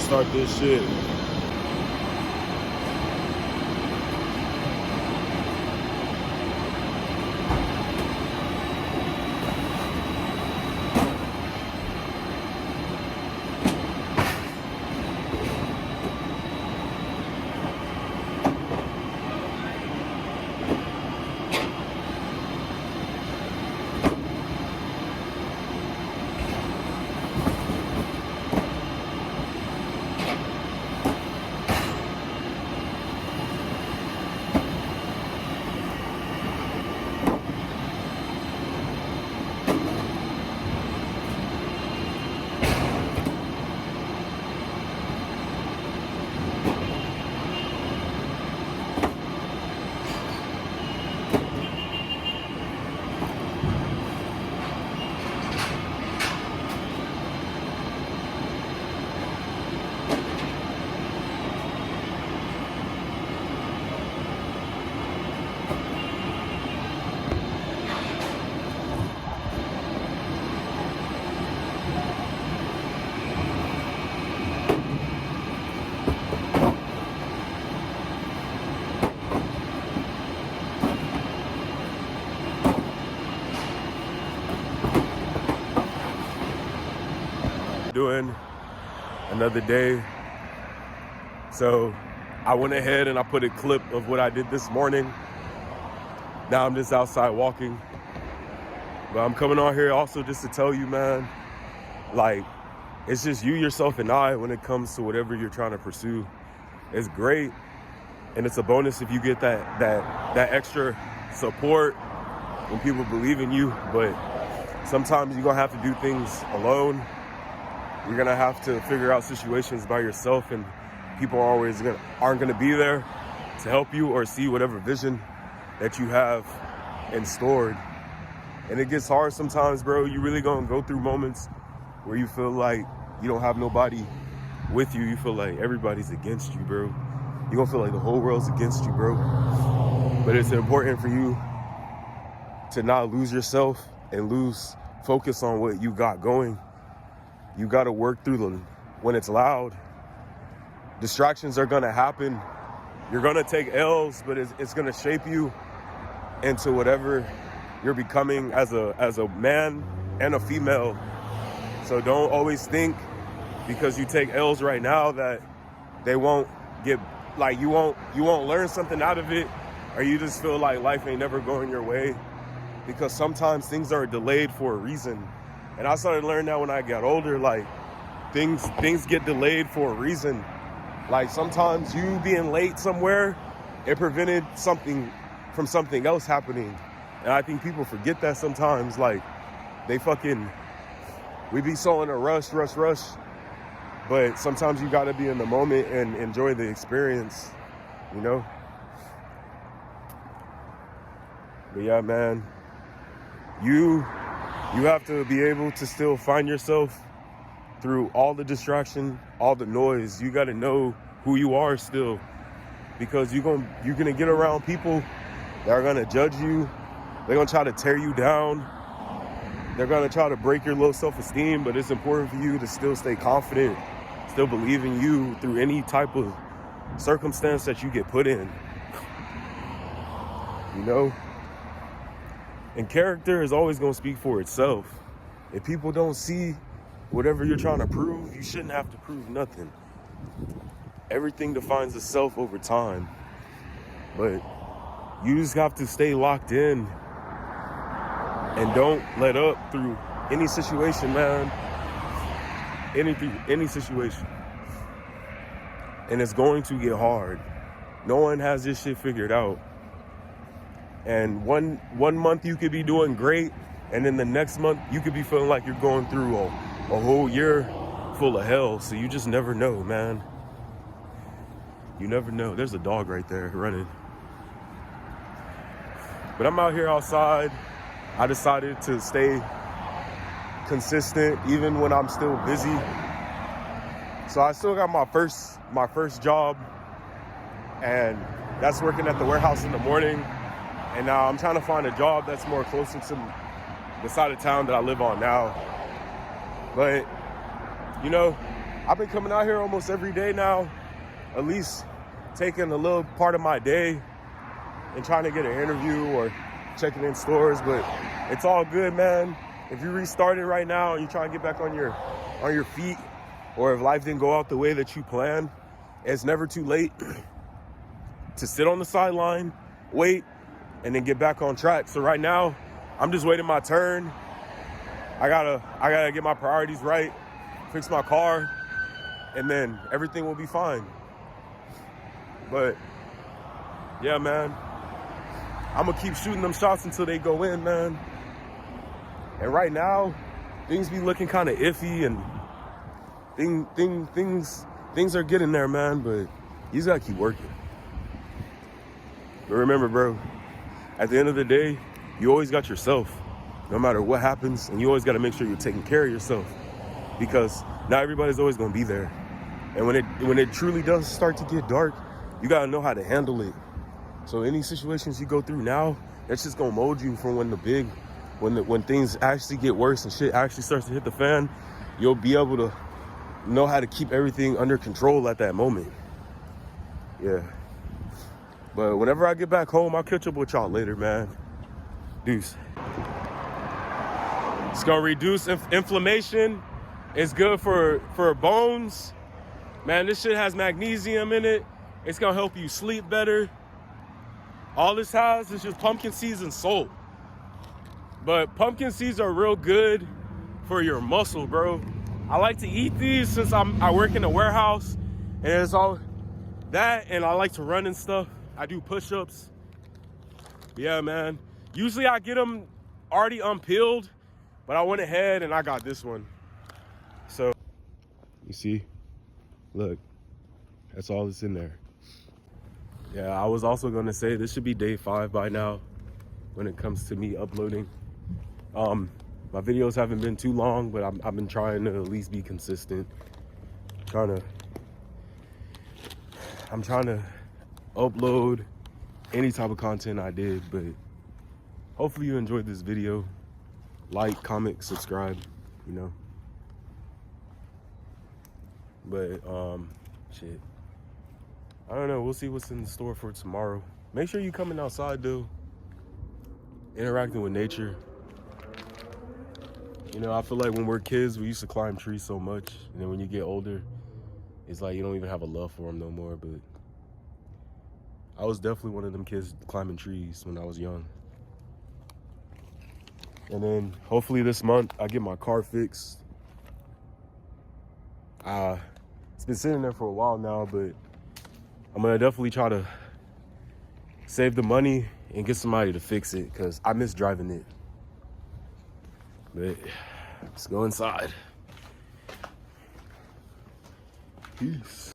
start this shit. Doing another day. So I went ahead and I put a clip of what I did this morning. Now I'm just outside walking. But I'm coming on here also just to tell you, man, like, it's just you, yourself, and I when it comes to whatever you're trying to pursue. It's great. And it's a bonus if you get that extra support when people believe in you. But sometimes you're gonna have to do things alone. You're gonna have to figure out situations by yourself, and people aren't gonna be there to help you or see whatever vision that you have in stored. And it gets hard sometimes, bro. You really gonna go through moments where you feel like you don't have nobody with you. You feel like everybody's against you, bro. You're gonna feel like the whole world's against you, bro. But it's important for you to not lose yourself and lose focus on what you got going. You got to work through them when it's loud. Distractions are going to happen. You're going to take L's, but it's going to shape you into whatever you're becoming as a man and a female. So don't always think because you take L's right now that they won't get, like, you won't learn something out of it, or you just feel like life ain't never going your way, because sometimes things are delayed for a reason. And I started to learn that when I got older, like, things get delayed for a reason. Like, sometimes you being late somewhere, it prevented something from something else happening. And I think people forget that sometimes. Like, we be so in a rush. But sometimes you gotta be in the moment and enjoy the experience, you know? But yeah, man, you have to be able to still find yourself through all the distraction, all the noise. You got to know who you are still, because you're gonna get around people that are gonna judge you. They're gonna try to tear you down. They're gonna try to break your low self-esteem, but it's important for you to still stay confident, still believe in you through any type of circumstance that you get put in, you know? And character is always going to speak for itself. If people don't see whatever you're trying to prove, you shouldn't have to prove nothing. Everything defines itself over time. But you just have to stay locked in and don't let up through any situation, man. Any situation. And it's going to get hard. No one has this shit figured out. And one month you could be doing great, and then the next month you could be feeling like you're going through a whole year full of hell. So you just never know, man. You never know. There's a dog right there running. But I'm out here outside. I decided to stay consistent even when I'm still busy. So I still got my first job, and that's working at the warehouse in the morning. And now I'm trying to find a job that's more closer to the side of town that I live on now. But, you know, I've been coming out here almost every day now, at least taking a little part of my day and trying to get an interview or checking in stores, but it's all good, man. If you restarted right now and you're trying to get back on your feet, or if life didn't go out the way that you planned, it's never too late to sit on the sideline, wait, and then get back on track. So right now, I'm just waiting my turn. I gotta get my priorities right, fix my car, and then everything will be fine. But yeah, man, I'm gonna keep shooting them shots until they go in, man. And right now, things be looking kind of iffy, and things are getting there, man. But you just gotta keep working. But remember, bro, at the end of the day, you always got yourself, no matter what happens, and you always got to make sure you're taking care of yourself, because not everybody's always going to be there. And when it truly does start to get dark, you got to know how to handle it. So any situations you go through now, that's just going to mold you for when things actually get worse and shit actually starts to hit the fan. You'll be able to know how to keep everything under control at that moment. Yeah. But whenever I get back home, I'll catch up with y'all later, man. Deuce. It's gonna reduce inflammation. It's good for bones. Man, this shit has magnesium in it. It's gonna help you sleep better. All this has is just pumpkin seeds and salt. But pumpkin seeds are real good for your muscle, bro. I like to eat these since I work in a warehouse, and it's all that, and I like to run and stuff. I do push-ups. Yeah, man. Usually I get them already unpeeled, but I went ahead and I got this one. So, you see? Look, that's all that's in there. Yeah, I was also gonna say this should be day 5 by now when it comes to me uploading. My videos haven't been too long, but I've been trying to at least be consistent. I'm trying to upload any type of content I did, but hopefully you enjoyed this video. Like, comment, subscribe, you know. But shit, I don't know, we'll see what's in the store for tomorrow. Make sure you coming outside though, interacting with nature. You know, I feel like when we're kids, we used to climb trees so much, and then when you get older, it's like you don't even have a love for them no more. But I was definitely one of them kids climbing trees when I was young. And then hopefully this month I get my car fixed. It's been sitting there for a while now, but I'm gonna definitely try to save the money and get somebody to fix it, because I miss driving it. But let's go inside. Peace.